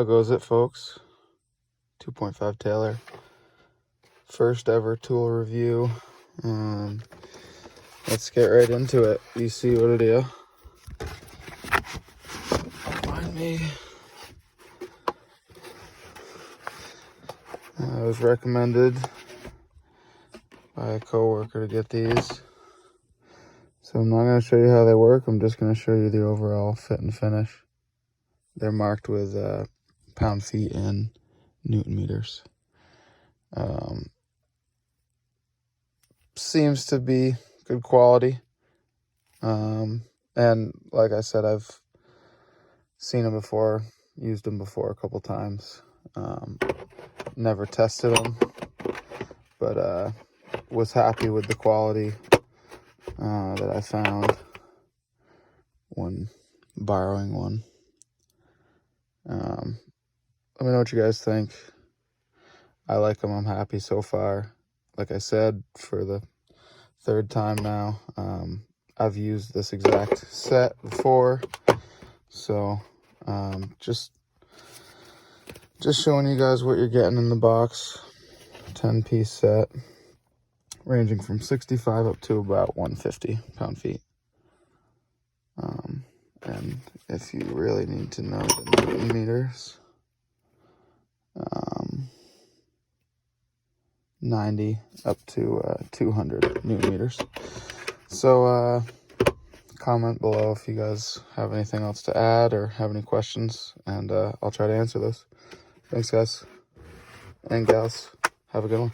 How goes it, folks? 2.5 Taylor. First ever tool review. Let's get right into it. You see what it is. Mind me. I was recommended by a coworker to get these. So I'm not going to show you how they work. I'm just going to show you the overall fit and finish. They're marked with pound feet and Newton meters. Seems to be good quality. And like I said, I've seen them before, used them before a couple times. Never tested them, but was happy with the quality that I found when borrowing one. Let me know what you guys think. I like them. I'm happy so far. Like I said, for the third time now. I've used this exact set before, so just showing you guys what you're getting in the box. 10-piece set, ranging from 65 up to about 150 pound-feet. And if you really need to know the Newton meters, 90 up to 200 Newton meters. So comment below if you guys have anything else to add or have any questions, and I'll try to answer those. Thanks, guys and gals. Have a good one.